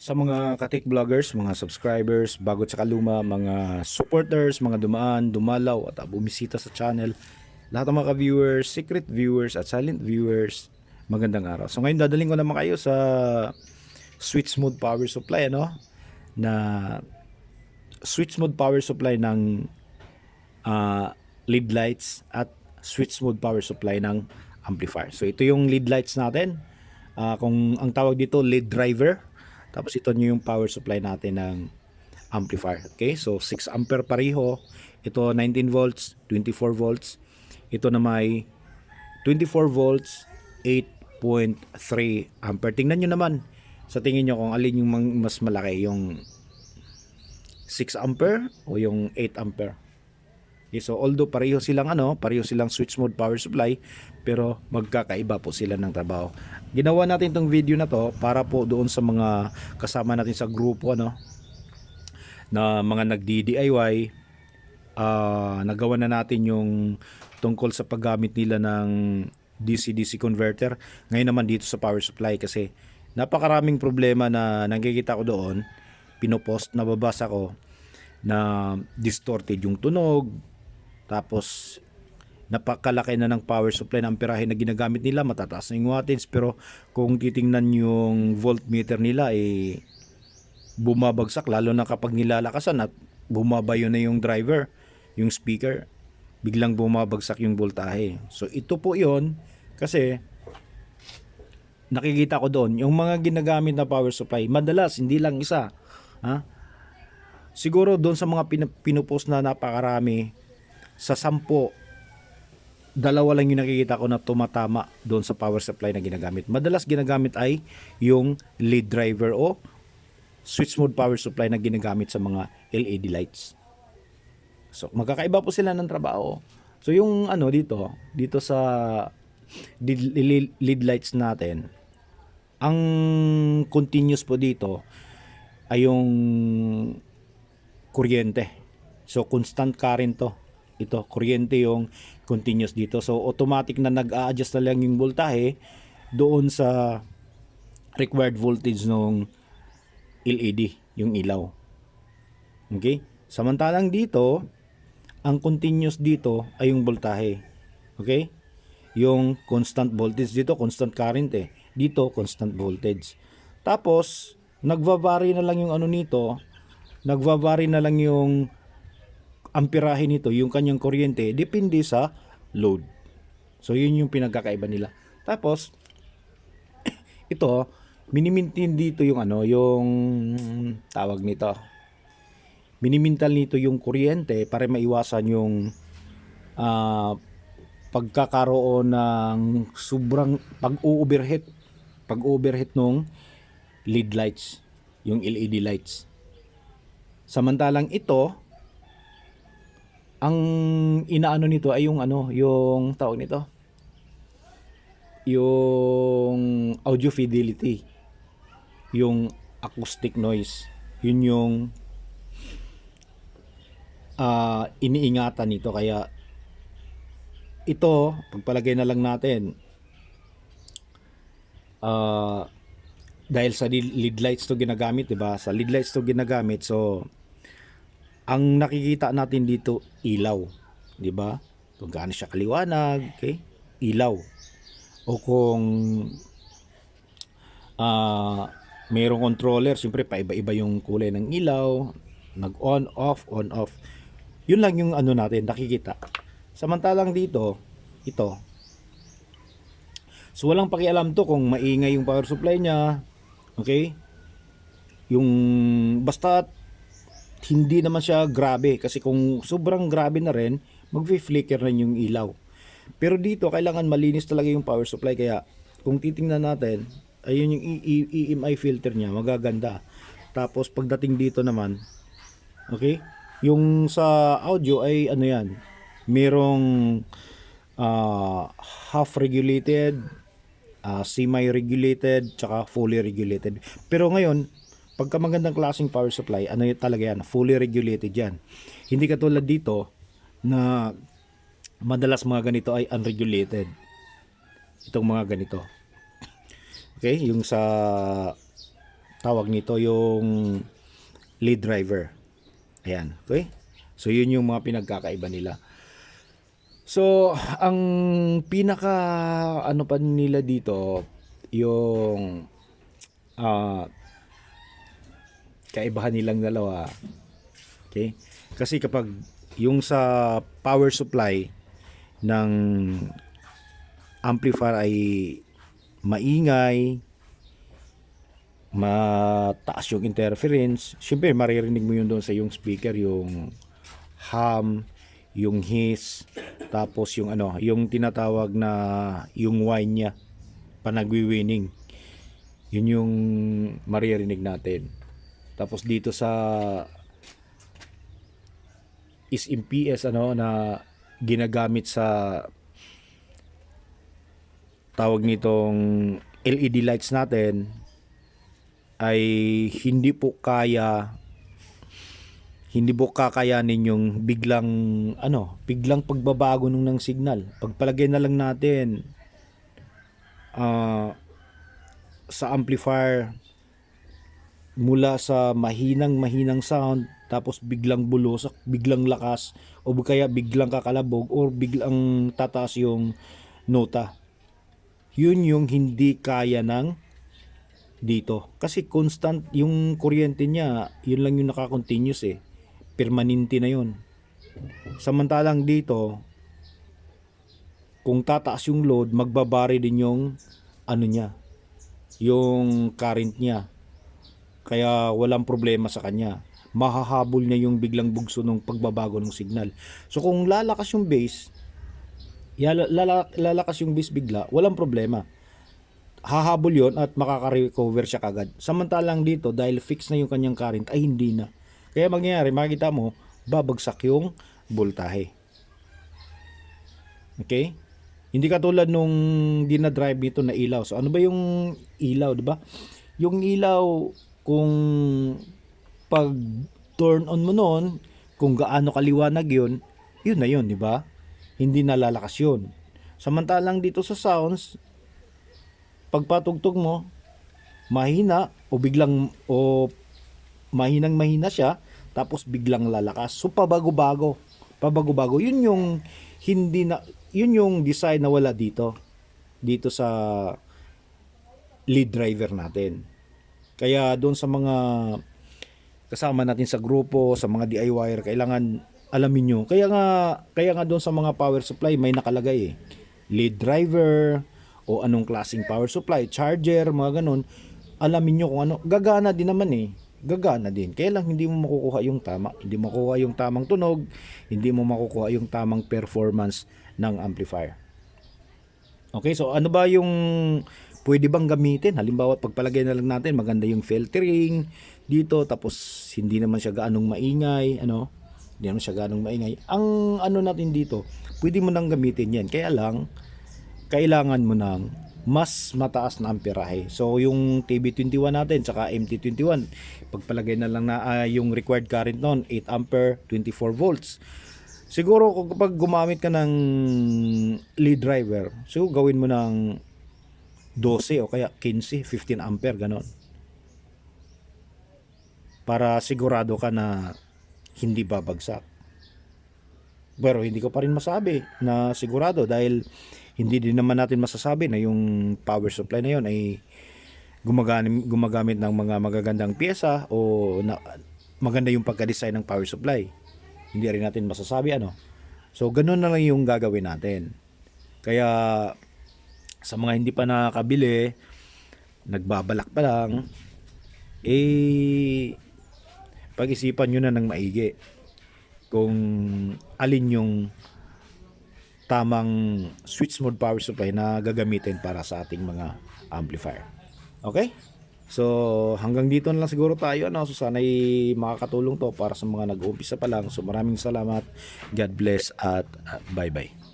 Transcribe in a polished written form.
Sa mga katik vloggers, mga subscribers, bago sa kaluma, mga supporters, mga dumaan, dumalaw at bumisita sa channel, lahat ng mga viewers, secret viewers at silent viewers, magandang araw. So ngayon dadaling ko naman kayo sa switch mode power supply, ano? Na switch mode power supply ng lead lights at switch mode power supply ng amplifier. So ito yung lead lights natin. Kung ang tawag dito lead driver. Tapos ito yung power supply natin ng amplifier. Okay? So 6 ampere pareho. Ito 19 volts, 24 volts. Ito na may 24 volts, 8.3 ampere. Tingnan nyo naman. Sa tingin nyo kung alin yung mas malaki, yung 6 ampere o yung 8 ampere. Okay, so although pareho silang switch mode power supply, pero magkakaiba po sila ng trabaho. Ginawa natin tong video na to para po doon sa mga kasama natin sa grupo, na mga nagdi-DIY. Nagawa na natin yung tungkol sa paggamit nila ng DC-DC converter. Ngayon naman dito sa power supply, kasi napakaraming problema na nakikita ko doon. Pinopost, nababasa ko na distorted yung tunog. Tapos napakalaki na ng power supply na amperahe na ginagamit nila, matataas na yung wattage, pero kung titingnan yung voltmeter nila bumabagsak, lalo na kapag nilalakasan at bumabayo na yung driver, yung speaker, biglang bumabagsak yung voltahe. So ito po yon, kasi nakikita ko doon yung mga ginagamit na power supply, madalas hindi lang isa, siguro doon sa mga pinupost na napakarami, sa 10, dalawa lang yung nakikita ko na tumatama doon sa power supply na ginagamit. Madalas ginagamit ay yung lead driver o switch mode power supply na ginagamit sa mga LED lights. So magkakaiba po sila ng trabaho. So yung dito sa lead lights natin, ang continuous po dito ay yung kuryente. So constant current to. Ito, kuryente yung continuous dito. So automatic na nag-a-adjust na lang yung voltahe doon sa required voltage ng LED, yung ilaw. Okay? Samantalang dito, ang continuous dito ay yung voltahe. Okay? Yung constant voltage dito, constant current Dito, constant voltage. Tapos, nagva-vary na lang yung nito, nagva-vary na lang yung amperahe nito, yung kanyang kuryente, depende sa load. So yun yung pinagkakaiba nila. Tapos ito, minimintin dito yung yung tawag nito. Minimintal nito yung kuryente para maiwasan yung pagkakaroon ng sobrang pag-overheat nung lead lights, yung LED lights. Samantalang ito, ang inaano nito ay yung yung tawag nito, yung audio fidelity, yung acoustic noise. Yun yung iniingatan nito. Kaya ito, pagpalagay na lang natin, dahil sa lead lights to ginagamit, diba? Sa lead lights to ginagamit, so ang nakikita natin dito, ilaw, 'di ba? Kung gaano siya kaliwanag, okay? Ilaw. O kung mayroong controller, siyempre paiba-iba yung kulay ng ilaw, nag-on off, on off. 'Yun lang yung natin nakikita. Samantalang dito, ito. So walang pakialam to kung maingay yung power supply niya, okay? Yung basta hindi naman siya grabe, kasi kung sobrang grabe na rin, magfi-flicker na yung ilaw. Pero dito kailangan malinis talaga yung power supply, kaya kung titingnan natin, ayun yung EMI filter niya, magaganda. Tapos pagdating dito naman, okay? Yung sa audio ay yan, merong half regulated, semi-regulated, tsaka fully regulated. Pero ngayon, pagka magandang klaseng power supply, talaga yan, fully regulated yan. Hindi katulad dito na madalas mga ganito ay unregulated. Itong mga ganito. Okay, yung sa tawag nito yung lead driver. Ayan, okay? So yun yung mga pinagkakaiba nila. So ang pinaka ano pa nila dito, yung ah, kaibahan nilang dalawa. Okay? Kasi kapag yung sa power supply ng amplifier ay maingay, mataas yung interference, syempre maririnig mo yun doon sa yung speaker, yung hum, yung hiss, tapos yung ano, yung tinatawag na yung whine niya pa nagwi-winning. Yun yung maririnig natin. Tapos dito sa is MPS ano na ginagamit sa tawag nitong LED lights natin ay hindi po kakayanin yung biglang pagbabago ng signal. Pagpalagay na lang natin sa amplifier mula sa mahinang sound tapos biglang bulusak, biglang lakas o kaya biglang kakalabog o biglang tataas yung nota. Yun yung hindi kaya ng dito. Kasi constant yung kuryente niya, yun lang yung naka-continuous permanente na yun. Samantalang dito, kung tataas yung load, magbabari din yung ano niya, yung current niya. Kaya walang problema sa kanya. Mahahabol niya yung biglang bugso ng pagbabago ng signal. So kung lalakas yung bass, lalakas yung bass bigla, walang problema. Hahabol yon at makaka-recover siya kagad. Samantalang dito, dahil fix na yung kanyang current, ay hindi na. Kaya mangyayari, makikita mo, babagsak yung voltahe. Okay? Hindi katulad nung dinadrive nito na ilaw. So ano ba yung ilaw, di ba? Yung ilaw, kung pag turn on mo noon, kung gaano kaliwanag yun, yun na yun, di ba? Hindi nalalakas yun. Samantalang dito sa sounds, pagpatugtog mo, mahina o mahina siya, tapos biglang lalakas. So pabago-bago. Yun yung yun yung design na wala dito sa lead driver natin. Kaya doon sa mga kasama natin sa grupo, sa mga DIYer, kailangan alamin nyo. Kaya nga doon sa mga power supply may nakalagay lead driver o anong klaseng power supply, charger, mga ganun. Alamin nyo kung ano, gagana din naman gagana din. Kaya lang hindi mo makukuha yung tama, hindi mo makukuha yung tamang tunog, hindi mo makukuha yung tamang performance ng amplifier. Okay, so ano ba yung pwede bang gamitin? Halimbawa, pagpalagay na lang natin, maganda yung filtering dito, tapos hindi naman siya gaanong maingay, hindi naman siya gaanong maingay. Ang ano natin dito, pwede mo nang gamitin yan. Kaya lang, kailangan mo ng mas mataas na amperahe. So yung TB21 natin saka MT21, pagpalagay na lang na yung required current noon 8 ampere 24 volts. Siguro kapag gumamit ka ng lead driver, so gawin mo ng 12 o kaya 15, 15 ampere ganon. Para sigurado ka na hindi babagsak. Pero hindi ko pa rin masabi na sigurado dahil hindi din naman natin masasabi na yung power supply na yun ay gumagamit ng mga magagandang pyesa o maganda yung pagka-design ng power supply. Hindi rin natin masasabi So ganun na lang yung gagawin natin. Kaya sa mga hindi pa nakakabili, nagbabalak pa lang, pag-isipan nyo na ng maigi kung alin yung tamang switch mode power supply na gagamitin para sa ating mga amplifier. Okay? So hanggang dito na lang siguro tayo. So sana'y makakatulong to para sa mga nag-uumpisa pa lang. So maraming salamat. God bless at bye-bye.